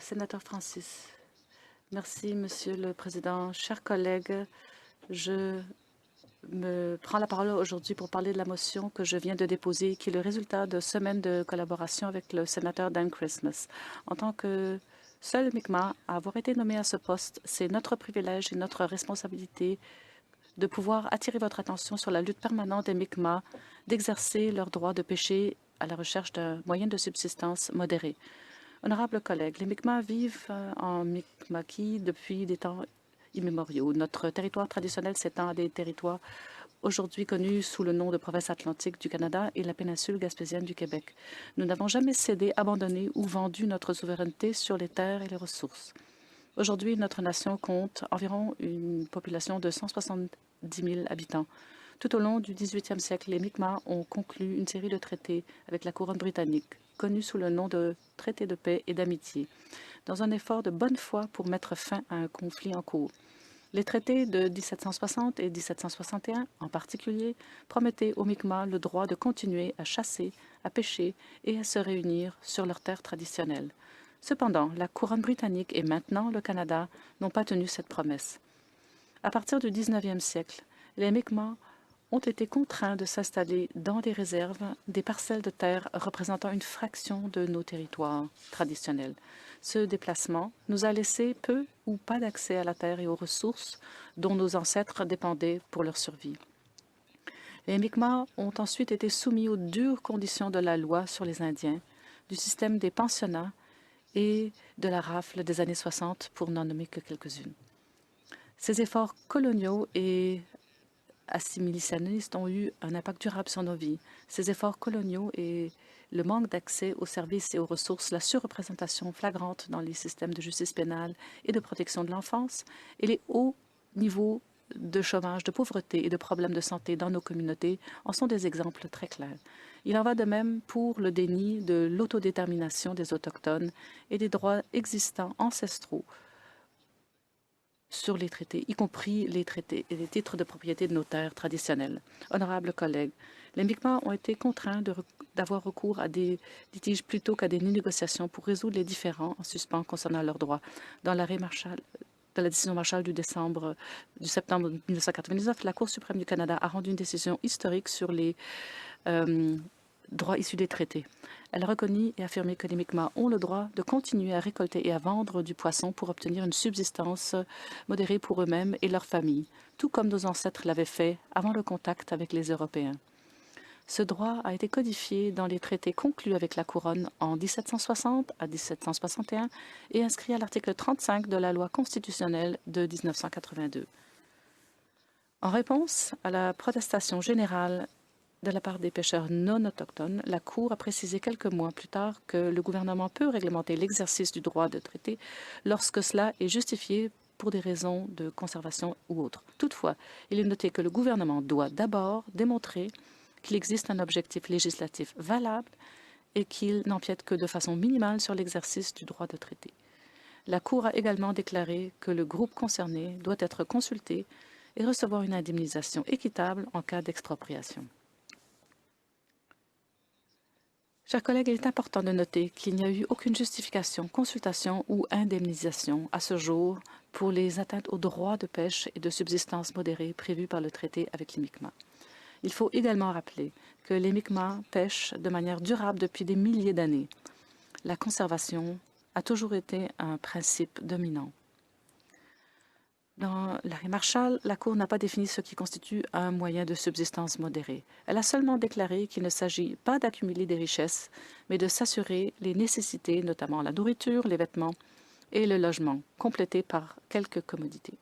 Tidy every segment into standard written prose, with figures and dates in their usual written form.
Sénateur Francis. Merci, Monsieur le Président. Chers collègues, je me prends la parole aujourd'hui pour parler de la motion que je viens de déposer, qui est le résultat de semaines de collaboration avec le sénateur Dan Christmas. En tant que seul Mi'kmaq à avoir été nommé à ce poste, c'est notre privilège et notre responsabilité de pouvoir attirer votre attention sur la lutte permanente des Mi'kmaq d'exercer leur droit de pêcher à la recherche d'un moyen de subsistance modéré. Honorables collègues, les Mi'kmaq vivent en Mi'kmaqui depuis des temps immémoriaux. Notre territoire traditionnel s'étend à des territoires aujourd'hui connus sous le nom de province atlantique du Canada et la péninsule gaspésienne du Québec. Nous n'avons jamais cédé, abandonné ou vendu notre souveraineté sur les terres et les ressources. Aujourd'hui, notre nation compte environ une population de 170 000 habitants. Tout au long du 18e siècle, les Mi'kmaq ont conclu une série de traités avec la couronne britannique, connus sous le nom de traités de paix et d'amitié, dans un effort de bonne foi pour mettre fin à un conflit en cours. Les traités de 1760 et 1761, en particulier, promettaient aux Mi'kmaq le droit de continuer à chasser, à pêcher et à se réunir sur leurs terres traditionnelles. Cependant, la couronne britannique et maintenant le Canada n'ont pas tenu cette promesse. À partir du 19e siècle, les Mi'kmaq ont été contraints de s'installer dans des réserves, des parcelles de terre représentant une fraction de nos territoires traditionnels. Ce déplacement nous a laissé peu ou pas d'accès à la terre et aux ressources dont nos ancêtres dépendaient pour leur survie. Les Mi'kmaq ont ensuite été soumis aux dures conditions de la loi sur les Indiens, du système des pensionnats et de la rafle des années 60, pour n'en nommer que quelques-unes. Ces efforts coloniaux et assimilationnistes ont eu un impact durable sur nos vies. Ces efforts coloniaux et le manque d'accès aux services et aux ressources, la surreprésentation flagrante dans les systèmes de justice pénale et de protection de l'enfance et les hauts niveaux de chômage, de pauvreté et de problèmes de santé dans nos communautés en sont des exemples très clairs. Il en va de même pour le déni de l'autodétermination des Autochtones et des droits existants ancestraux sur les traités, y compris les traités et les titres de propriété de nos terres traditionnelles. Honorables collègues, les Mi'kmaq ont été contraints d'avoir recours à des litiges plutôt qu'à des négociations pour résoudre les différends en suspens concernant leurs droits. Dans l'arrêt Marshall de la décision Marshall du septembre 1999, la Cour suprême du Canada a rendu une décision historique sur les droits issus des traités. Elle a reconnu et affirmé que les Mi'kmaq ont le droit de continuer à récolter et à vendre du poisson pour obtenir une subsistance modérée pour eux-mêmes et leurs familles, tout comme nos ancêtres l'avaient fait avant le contact avec les Européens. Ce droit a été codifié dans les traités conclus avec la Couronne en 1760 à 1761 et inscrit à l'article 35 de la loi constitutionnelle de 1982. En réponse à la protestation générale de la part des pêcheurs non autochtones, la Cour a précisé quelques mois plus tard que le gouvernement peut réglementer l'exercice du droit de traiter lorsque cela est justifié pour des raisons de conservation ou autres. Toutefois, il est noté que le gouvernement doit d'abord démontrer qu'il existe un objectif législatif valable et qu'il n'empiète que de façon minimale sur l'exercice du droit de traiter. La Cour a également déclaré que le groupe concerné doit être consulté et recevoir une indemnisation équitable en cas d'expropriation. Chers collègues, il est important de noter qu'il n'y a eu aucune justification, consultation ou indemnisation à ce jour pour les atteintes aux droits de pêche et de subsistance modérés prévus par le traité avec les Mi'kmaq. Il faut également rappeler que les Mi'kmaq pêchent de manière durable depuis des milliers d'années. La conservation a toujours été un principe dominant. Dans l'arrêt Marshall, la Cour n'a pas défini ce qui constitue un moyen de subsistance modéré. Elle a seulement déclaré qu'il ne s'agit pas d'accumuler des richesses, mais de s'assurer les nécessités, notamment la nourriture, les vêtements et le logement, complétés par quelques commodités.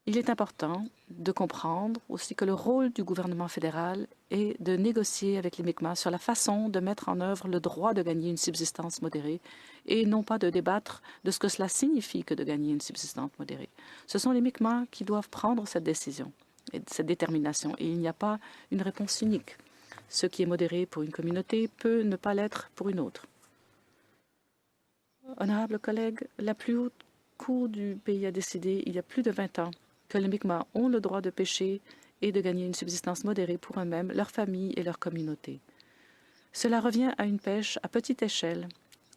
Il est important de comprendre aussi que le rôle du gouvernement fédéral est de négocier avec les Mi'kmaq sur la façon de mettre en œuvre le droit de gagner une subsistance modérée et non pas de débattre de ce que cela signifie que de gagner une subsistance modérée. Ce sont les Mi'kmaq qui doivent prendre cette décision et cette détermination et il n'y a pas une réponse unique. Ce qui est modéré pour une communauté peut ne pas l'être pour une autre. Honorables collègues, la plus haute cour du pays a décidé il y a plus de 20 ans que les Mi'kmaq ont le droit de pêcher et de gagner une subsistance modérée pour eux-mêmes, leur famille et leur communauté. Cela revient à une pêche à petite échelle,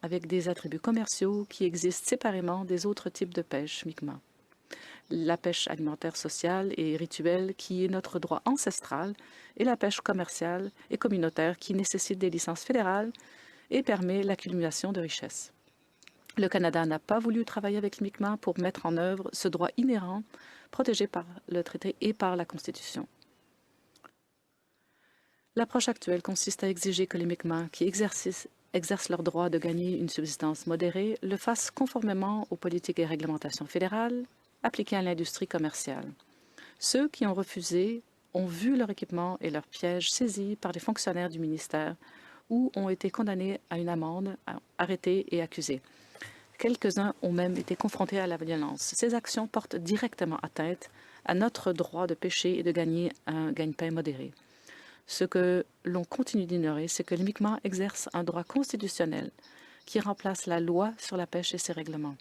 avec des attributs commerciaux qui existent séparément des autres types de pêche Mi'kmaq. La pêche alimentaire sociale et rituelle, qui est notre droit ancestral, et la pêche commerciale et communautaire, qui nécessite des licences fédérales et permet l'accumulation de richesses. Le Canada n'a pas voulu travailler avec le Mi'kmaq pour mettre en œuvre ce droit inhérent protégé par le traité et par la Constitution. L'approche actuelle consiste à exiger que les Mi'kmaq qui exercent leur droit de gagner une subsistance modérée le fassent conformément aux politiques et réglementations fédérales appliquées à l'industrie commerciale. Ceux qui ont refusé ont vu leur équipement et leurs pièges saisis par les fonctionnaires du ministère ou ont été condamnés à une amende, arrêtés et accusés. Quelques-uns ont même été confrontés à la violence. Ces actions portent directement atteinte à notre droit de pêcher et de gagner un gagne-pain modéré. Ce que l'on continue d'ignorer, c'est que les Mi'kmaq exercent un droit constitutionnel qui remplace la loi sur la pêche et ses règlements.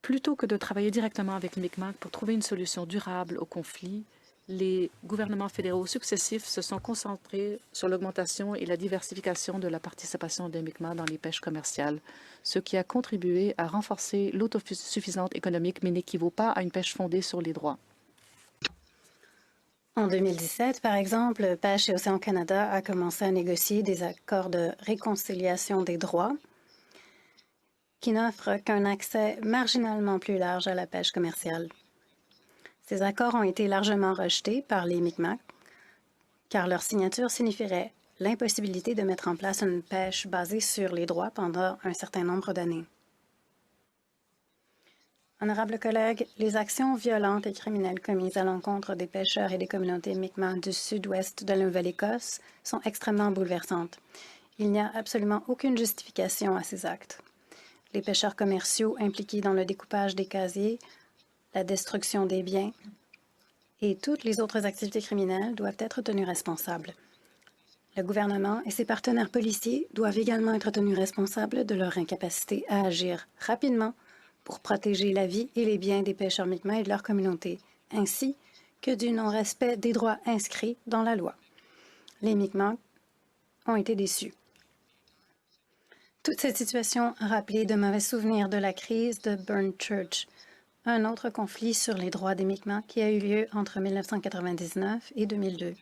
Plutôt que de travailler directement avec les Mi'kmaq pour trouver une solution durable au conflit, les gouvernements fédéraux successifs se sont concentrés sur l'augmentation et la diversification de la participation des Mi'kmaq dans les pêches commerciales, ce qui a contribué à renforcer l'autosuffisance économique, mais n'équivaut pas à une pêche fondée sur les droits. En 2017, par exemple, Pêche et Océan Canada a commencé à négocier des accords de réconciliation des droits qui n'offrent qu'un accès marginalement plus large à la pêche commerciale. Ces accords ont été largement rejetés par les Mi'kmaq, car leur signature signifierait l'impossibilité de mettre en place une pêche basée sur les droits pendant un certain nombre d'années. Honorables collègues, les actions violentes et criminelles commises à l'encontre des pêcheurs et des communautés Mi'kmaq du sud-ouest de la Nouvelle-Écosse sont extrêmement bouleversantes. Il n'y a absolument aucune justification à ces actes. Les pêcheurs commerciaux impliqués dans le découpage des casiers, la destruction des biens et toutes les autres activités criminelles doivent être tenus responsables. Le gouvernement et ses partenaires policiers doivent également être tenus responsables de leur incapacité à agir rapidement pour protéger la vie et les biens des pêcheurs Mi'kmaq et de leur communauté, ainsi que du non-respect des droits inscrits dans la loi. Les Mi'kmaq ont été déçus. Toute cette situation a rappelé de mauvais souvenirs de la crise de Burn Church, un autre conflit sur les droits des Mi'kmaq qui a eu lieu entre 1999 et 2002.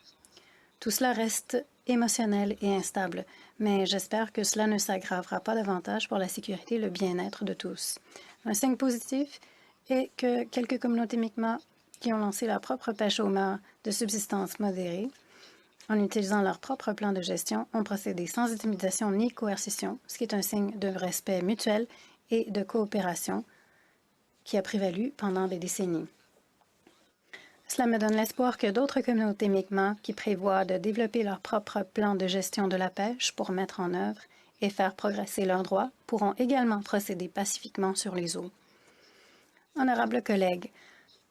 Tout cela reste émotionnel et instable, mais j'espère que cela ne s'aggravera pas davantage pour la sécurité et le bien-être de tous. Un signe positif est que quelques communautés Mi'kmaq qui ont lancé leur propre pêche au mât de subsistance modérée, en utilisant leur propre plan de gestion, ont procédé sans intimidation ni coercition, ce qui est un signe de respect mutuel et de coopération qui a prévalu pendant des décennies. Cela me donne l'espoir que d'autres communautés Mi'kmaq qui prévoient de développer leur propre plan de gestion de la pêche pour mettre en œuvre et faire progresser leurs droits pourront également procéder pacifiquement sur les eaux. Honorables collègues,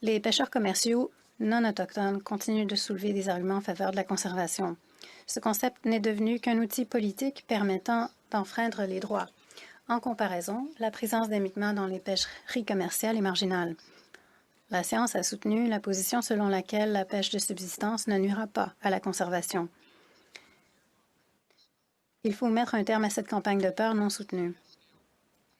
les pêcheurs commerciaux non autochtones continuent de soulever des arguments en faveur de la conservation. Ce concept n'est devenu qu'un outil politique permettant d'enfreindre les droits. En comparaison, la présence des Mi'kmaq dans les pêcheries commerciales est marginale. La science a soutenu la position selon laquelle la pêche de subsistance ne nuira pas à la conservation. Il faut mettre un terme à cette campagne de peur non soutenue,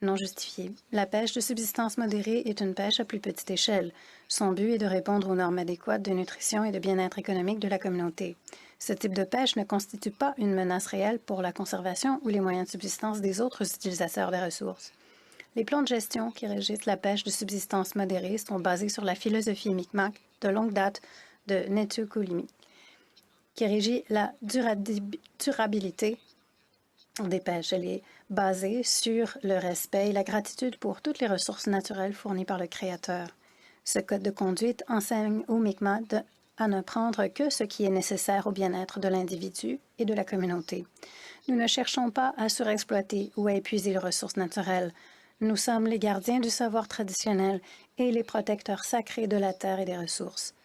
non justifiée. La pêche de subsistance modérée est une pêche à plus petite échelle. Son but est de répondre aux normes adéquates de nutrition et de bien-être économique de la communauté. Ce type de pêche ne constitue pas une menace réelle pour la conservation ou les moyens de subsistance des autres utilisateurs des ressources. Les plans de gestion qui régissent la pêche de subsistance modérée sont basés sur la philosophie Mi'kmaq de longue date de Netukulimi, qui régit la durabilité des pêches. Elle est basée sur le respect et la gratitude pour toutes les ressources naturelles fournies par le Créateur. Ce code de conduite enseigne aux Mi'kmaq à ne prendre que ce qui est nécessaire au bien-être de l'individu et de la communauté. Nous ne cherchons pas à surexploiter ou à épuiser les ressources naturelles. Nous sommes les gardiens du savoir traditionnel et les protecteurs sacrés de la terre et des ressources.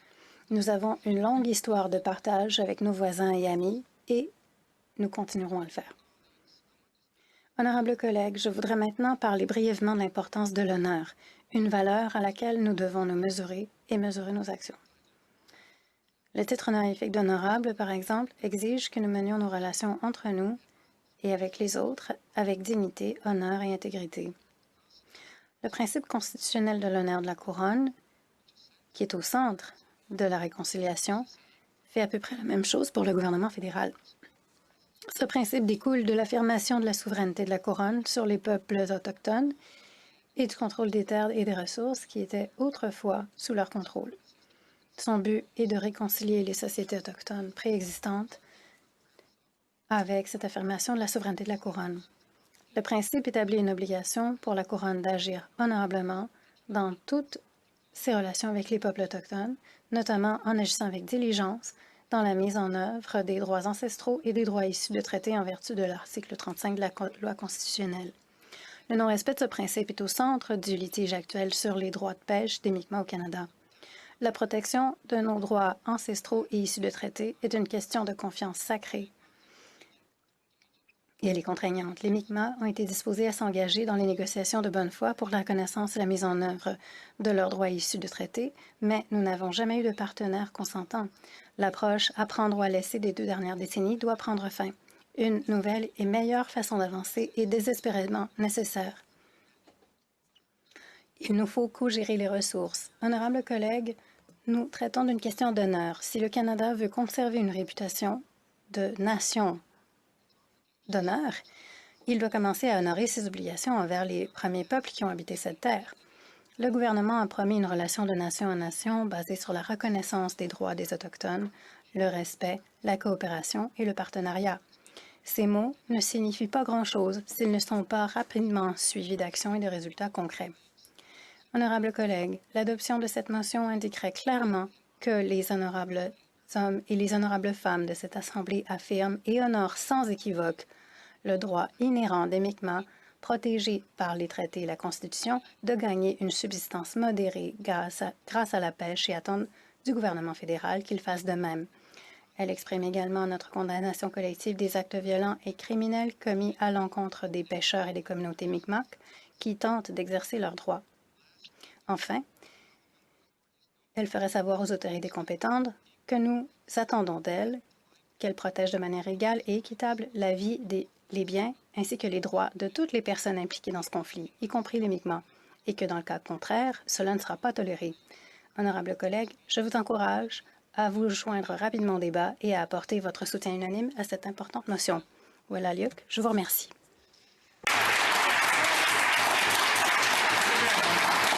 Nous avons une longue histoire de partage avec nos voisins et amis et nous continuerons à le faire. Honorables collègues, je voudrais maintenant parler brièvement de l'importance de l'honneur, une valeur à laquelle nous devons nous mesurer et mesurer nos actions. Le titre honorifique d'honorable, par exemple, exige que nous menions nos relations entre nous et avec les autres avec dignité, honneur et intégrité. Le principe constitutionnel de l'honneur de la couronne, qui est au centre de la réconciliation, fait à peu près la même chose pour le gouvernement fédéral. Ce principe découle de l'affirmation de la souveraineté de la couronne sur les peuples autochtones et du contrôle des terres et des ressources qui étaient autrefois sous leur contrôle. Son but est de réconcilier les sociétés autochtones préexistantes avec cette affirmation de la souveraineté de la couronne. Le principe établit une obligation pour la couronne d'agir honorablement dans toutes ses relations avec les peuples autochtones, notamment en agissant avec diligence dans la mise en œuvre des droits ancestraux et des droits issus de traités en vertu de l'article 35 de la loi constitutionnelle. Le non-respect de ce principe est au centre du litige actuel sur les droits de pêche des Mi'kmaq au Canada. La protection de nos droits ancestraux et issus de traités est une question de confiance sacrée et elle est contraignante. Les Mi'kmaq ont été disposés à s'engager dans les négociations de bonne foi pour la reconnaissance et la mise en œuvre de leurs droits issus de traités, mais nous n'avons jamais eu de partenaire consentant. L'approche « à prendre ou à laisser » des 2 dernières décennies doit prendre fin. Une nouvelle et meilleure façon d'avancer est désespérément nécessaire. Il nous faut co-gérer les ressources. Honorables collègues, nous traitons d'une question d'honneur. Si le Canada veut conserver une réputation de nation d'honneur, il doit commencer à honorer ses obligations envers les premiers peuples qui ont habité cette terre. Le gouvernement a promis une relation de nation à nation basée sur la reconnaissance des droits des Autochtones, le respect, la coopération et le partenariat. Ces mots ne signifient pas grand-chose s'ils ne sont pas rapidement suivis d'actions et de résultats concrets. Honorables collègues, l'adoption de cette motion indiquerait clairement que les honorables hommes et les honorables femmes de cette Assemblée affirment et honorent sans équivoque le droit inhérent des Mi'kmaq, protégés par les traités et la Constitution, de gagner une subsistance modérée grâce à la pêche et attendent du gouvernement fédéral qu'il fasse de même. Elle exprime également notre condamnation collective des actes violents et criminels commis à l'encontre des pêcheurs et des communautés Mi'kmaq qui tentent d'exercer leurs droits. Enfin, elle ferait savoir aux autorités compétentes que nous attendons d'elles qu'elles protègent de manière égale et équitable la vie, les biens ainsi que les droits de toutes les personnes impliquées dans ce conflit, y compris les Mi'kmaq, et que dans le cas contraire, cela ne sera pas toléré. Honorables collègues, je vous encourage à vous joindre rapidement au débat et à apporter votre soutien unanime à cette importante motion. Voilà, Luc, je vous remercie.